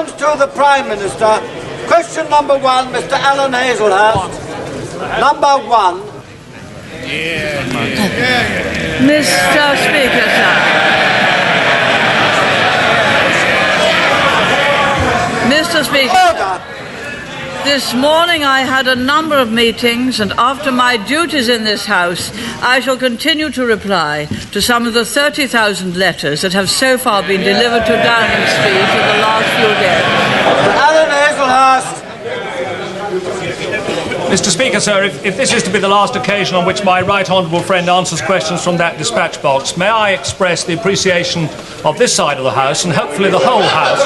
Questions to the Prime Minister. Question number one, Mr. Alan Hazelhurst. Number one. Mr. Speaker, sir. Mr. Speaker. Order. This morning I had a number of meetings, and after my duties in this House, I shall continue to reply to some of the 30,000 letters that have so far been delivered to Downing Street in the last few days. Alan Hazelhurst. Mr. Speaker, sir, if this is to be the last occasion on which my right honourable friend answers questions from that dispatch box, may I express the appreciation of this side of the House, and hopefully the whole House,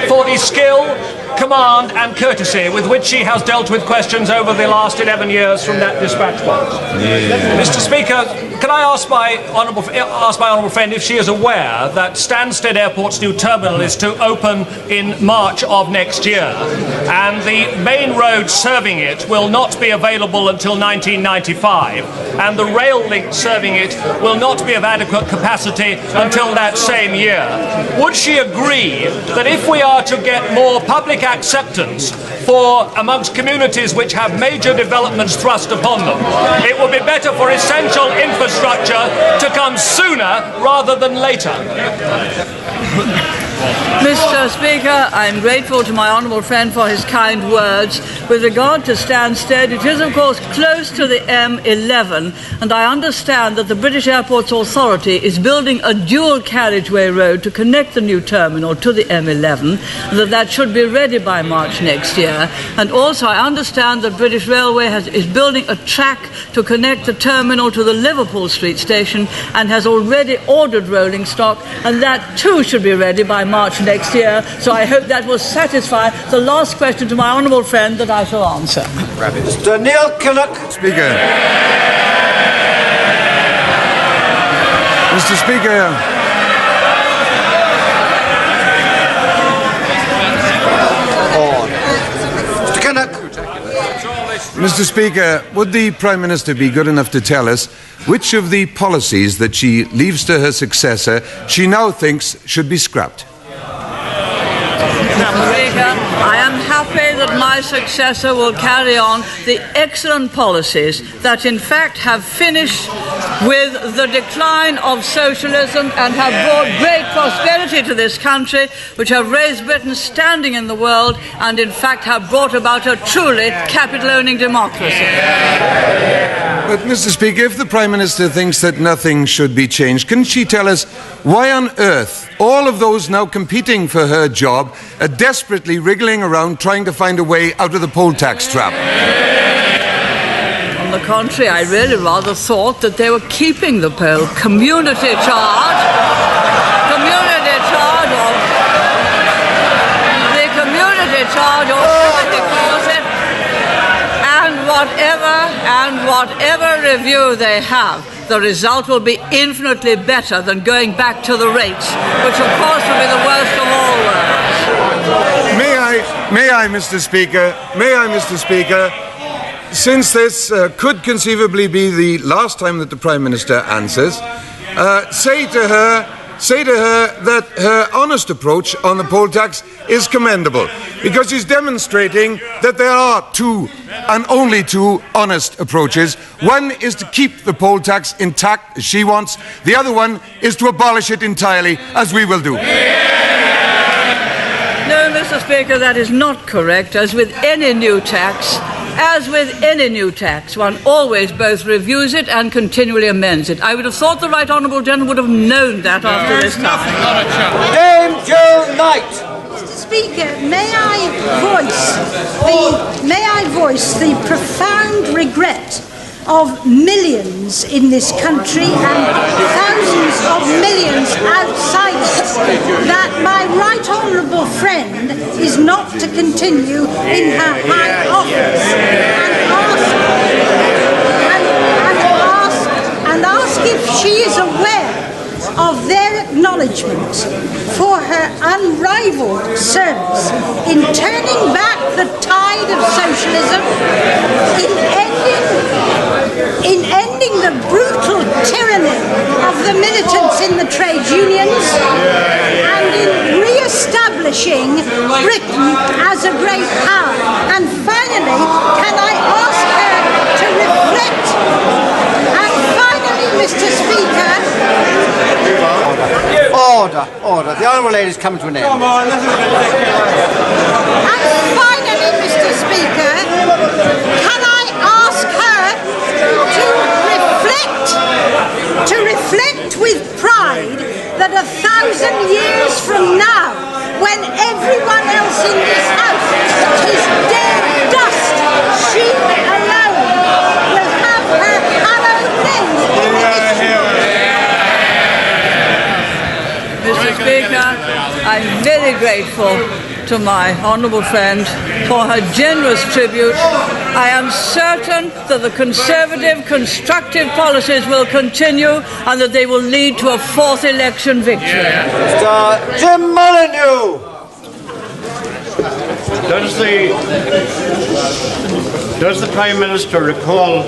for the skill, command and courtesy with which she has dealt with questions over the last 11 years from that dispatch box. Mr. Speaker, can I ask my honourable friend if she is aware that Stansted Airport's new terminal is to open in March of next year, and the main road serving it will not be available until 1995, and the rail link serving it will not be of adequate capacity until that same year? Would she agree that if we are to get more public acceptance for amongst communities which have major developments thrust upon them, it would be better for essential infrastructure to come sooner rather than later? Mr. Speaker, I'm grateful to my honourable friend for his kind words. With regard to Stansted, it is of course close to the M11, and I understand that the British Airports Authority is building a dual carriageway road to connect the new terminal to the M11, and that should be ready by March next year. And also I understand that British Railway is building a track to connect the terminal to the Liverpool Street station, and has already ordered rolling stock, and that too should be ready by March next year. So I hope that will satisfy the last question to my honourable friend that I shall answer. Mr. Neil Kinnock. Speaker. Mr. Speaker. Mr. Kinnock. Mr. Speaker, would the Prime Minister be good enough to tell us which of the policies that she leaves to her successor she now thinks should be scrapped? Mr. Speaker, I am happy that my successor will carry on the excellent policies that in fact have finished with the decline of socialism and have brought great prosperity to this country, which have raised Britain's standing in the world and in fact have brought about a truly capital-owning democracy. But, Mr. Speaker, if the Prime Minister thinks that nothing should be changed, can she tell us why on earth all of those now competing for her job are desperately wriggling around trying to find a way out of the poll tax trap? On the contrary, I really rather thought that they were keeping the poll community charge or whatever they calls it, and whatever review they have, the result will be infinitely better than going back to the rates, which of course will be the worst of all worlds. May I, Mr. Speaker, since this could conceivably be the last time that the Prime Minister answers, say to her that her honest approach on the poll tax is commendable, because she's demonstrating that there are two and only two honest approaches. One is to keep the poll tax intact, as she wants. The other one is to abolish it entirely, as we will do. No, Mr. Speaker, that is not correct. As with any new tax, one always both reviews it and continually amends it. I would have thought the right honourable gentleman would have known that after this time. Dame Joe Knight. Speaker, may I voice the profound regret of millions in this country and thousands of millions outside it that my right honourable friend is not to continue in her high office, and ask if she is aware of their acknowledgement for her unrivalled service in turning back the tide of socialism, in ending ending the brutal tyranny of the militants in the trade unions, and in re-establishing Britain as a great power. And finally, can I ask her to reflect? And finally, Mr. Speaker. Order. The Honourable Lady's coming to an end. And finally, Mr. Speaker, can I ask her to reflect with pride that 1,000 years from now, when everyone else in this house is dead dust, she alone will have her hallowed name in the history. Mr. Speaker, I'm very grateful to my honourable friend for her generous tribute. I am certain that the Conservative constructive policies will continue and that they will lead to a fourth election victory. Mr. Jim Molyneux. Does the Prime Minister recall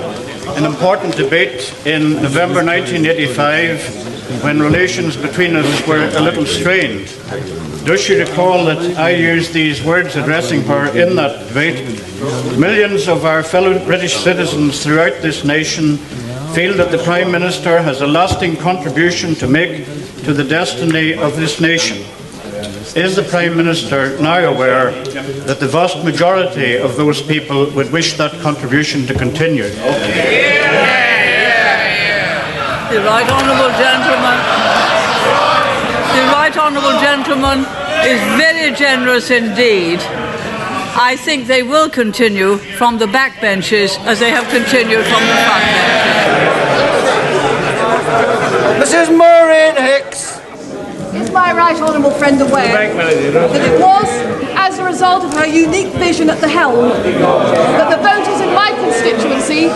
an important debate in November 1985 when relations between us were a little strained? Does she recall that I used these words addressing her in that debate? Millions of our fellow British citizens throughout this nation feel that the Prime Minister has a lasting contribution to make to the destiny of this nation. Is the Prime Minister now aware that the vast majority of those people would wish that contribution to continue? The right honourable gentleman is very generous indeed. I think they will continue from the back benches as they have continued from the front benches. Mrs. Maureen Hicks. Is my right honourable friend aware that it was as a result of her unique vision at the helm that the voters in my constituency,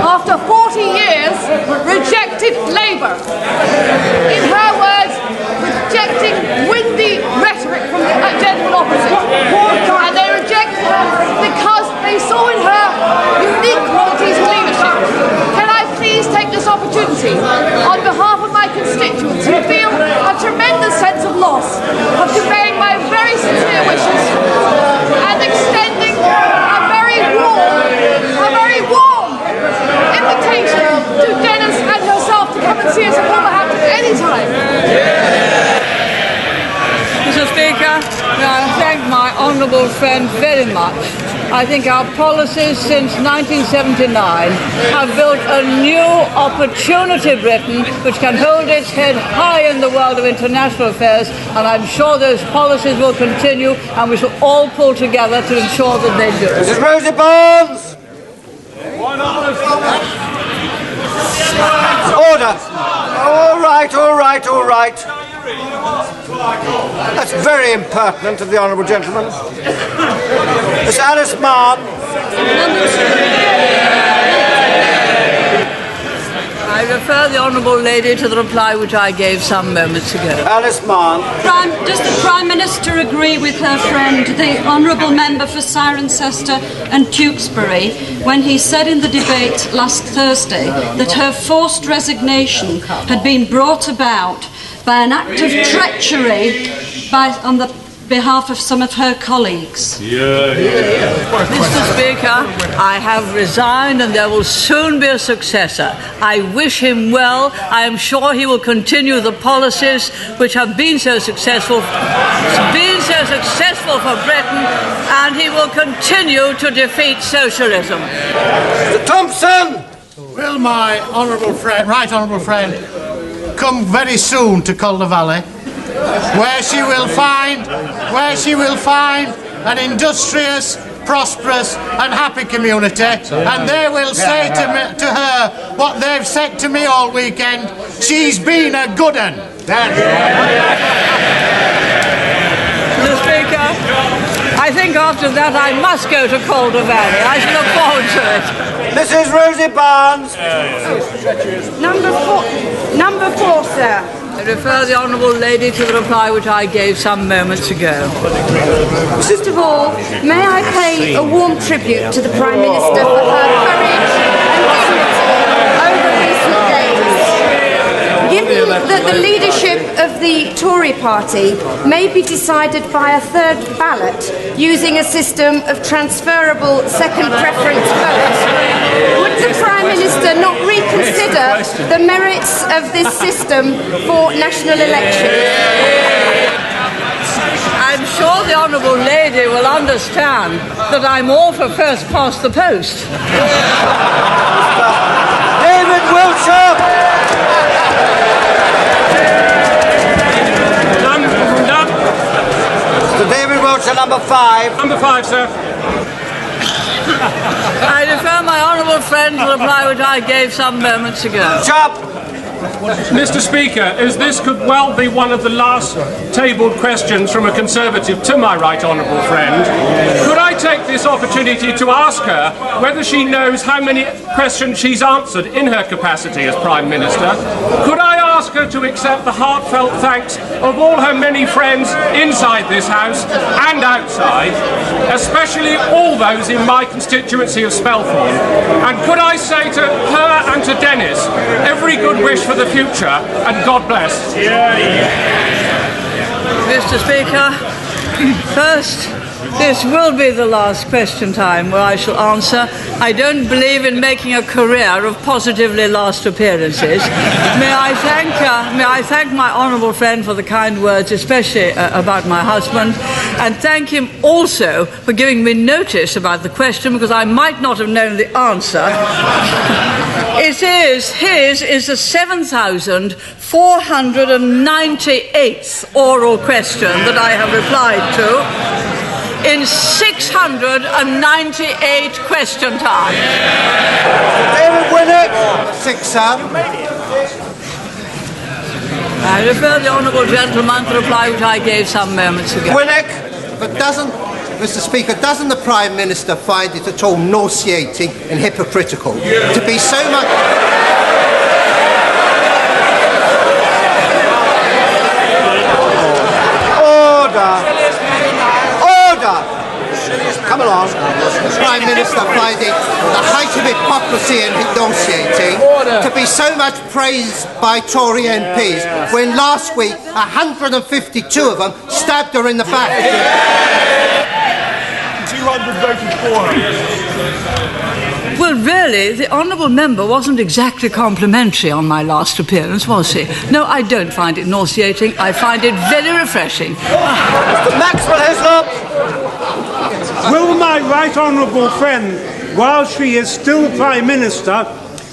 after 40 years, rejected Labour? In her words, rejecting windy rhetoric from the general opposition. And they rejected her because they saw in her unique qualities of leadership. Can I please take this opportunity, on behalf of my constituents who feel a tremendous sense of loss, of conveying my very sincere wishes and extending a very warm invitation to Dennis and herself to come and see us at Wolverhampton anytime. Mr. Speaker, I thank my honourable friend very much. I think our policies since 1979 have built a new opportunity Britain which can hold its head high in the world of international affairs, and I'm sure those policies will continue and we shall all pull together to ensure that they do. Mrs. Rosie Barnes. Order. All right. That's very impertinent of the honourable gentleman. Miss Alice Mann. I refer the honourable lady to the reply which I gave some moments ago. Alice Mann. Does the Prime Minister agree with her friend, the honourable member for Cirencester and Tewkesbury, when he said in the debate last Thursday that her forced resignation had been brought about by an act of treachery on the behalf of some of her colleagues? Mr. Speaker, I have resigned and there will soon be a successor. I wish him well. I am sure he will continue the policies which have been so successful for Britain, and he will continue to defeat socialism. Mr. Thompson. Will my right honourable friend, come very soon to Calder Valley, where she will find an industrious, prosperous and happy community, and they will say to her what they've said to me all weekend: she's been a good un. Mr. Speaker, I think after that I must go to Calder Valley. I shall look forward to it. Mrs. Rosie Barnes. Number four, sir. I refer the honourable lady to the reply which I gave some moments ago. First of all, may I pay a warm tribute to the Prime Minister for her courage and dignity over that the leadership of the Tory party may be decided by a third ballot using a system of transferable second preference votes. Would the Prime Minister not reconsider the merits of this system for national elections? I'm sure the Honourable Lady will understand that I'm all for first past the post. David Wiltshire. Done. Mr. David Wiltshire, number 5. Number 5, sir. I defer my honourable friend to the reply which I gave some moments ago. Chop. Mr. Speaker, as this could well be one of the last tabled questions from a Conservative to my right honourable friend, could I take this opportunity to ask her whether she knows how many questions she's answered in her capacity as Prime Minister? Could I ask her to accept the heartfelt thanks of all her many friends inside this House and outside, especially all those in my constituency of Spelthorne? And could I say to her and to Dennis, every good wish for the future, and God bless. Mr. Speaker, first, this will be the last question time where I shall answer. I don't believe in making a career of positively last appearances. May I thank my honourable friend for the kind words, especially about my husband, and thank him also for giving me notice about the question, because I might not have known the answer. His is the 7,498th oral question that I have replied to in 698 question time. David Winnick. 6, sir. I refer the honourable gentleman to the reply which I gave some moments ago. Winnick. But Mr. Speaker, doesn't the Prime Minister find it at all nauseating and hypocritical to be so much... Order. Come along. Prime Minister find it the height of hypocrisy and nauseating to be so much praised by Tory MPs when last week 152 of them stabbed her in the back. 200 voted for her. Well, really, the honourable member wasn't exactly complimentary on my last appearance, was he? No, I don't find it nauseating. I find it very refreshing. Mr. Maxwell Hislop. Will my right honourable friend, while she is still Prime Minister,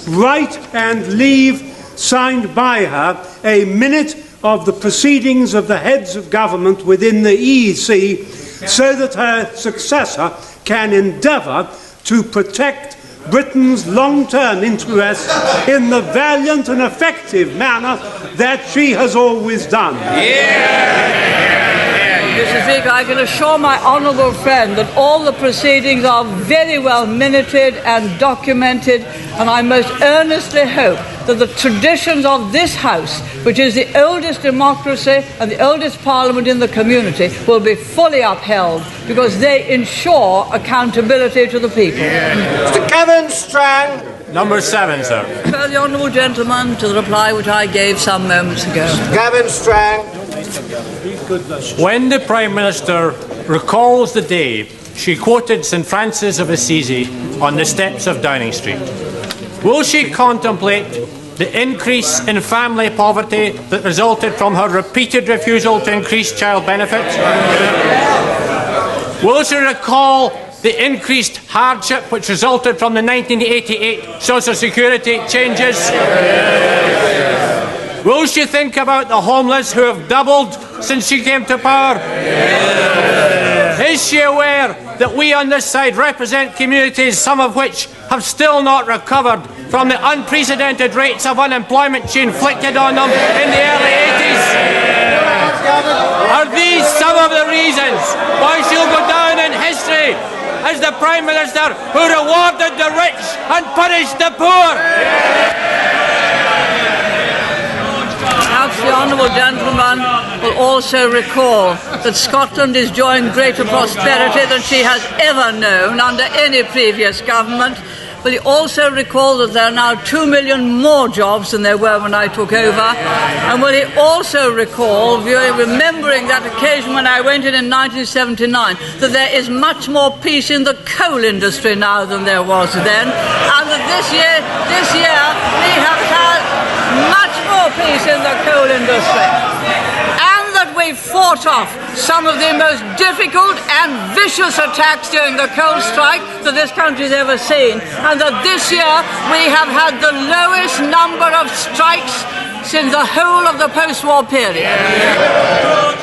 write and leave signed by her a minute of the proceedings of the heads of government within the EEC so that her successor can endeavour to protect Britain's long-term interests in the valiant and effective manner that she has always done. Mr. Speaker, I can assure my honourable friend that all the proceedings are very well minuted and documented, and I most earnestly hope that the traditions of this House, which is the oldest democracy and the oldest parliament in the community, will be fully upheld, because they ensure accountability to the people. Mr. Kevin Strang. Number 7, sir. Refer the honourable gentleman to the reply which I gave some moments ago. Gavin Strang. When the Prime Minister recalls the day she quoted St Francis of Assisi on the steps of Downing Street, will she contemplate the increase in family poverty that resulted from her repeated refusal to increase child benefits? Will she recall the increased hardship which resulted from the 1988 Social Security changes? Will she think about the homeless who have doubled since she came to power? Is she aware that we on this side represent communities, some of which have still not recovered from the unprecedented rates of unemployment she inflicted on them in the early 80s? Are these some of the reasons why she'll go down in history as the Prime Minister who rewarded the rich and punished the poor? Perhaps the honourable gentleman will also recall that Scotland is enjoying greater prosperity than she has ever known under any previous government, Will he also recall that there are now 2 million more jobs than there were when I took over? And will he also recall, remembering that occasion when I went in 1979, that there is much more peace in the coal industry now than there was then, and that this year we have had much more peace in the coal industry, and that we fought off some of the most difficult and vicious attacks during the coal strike that this country has ever seen, and that this year we have had the lowest number of strikes since the whole of the post-war period.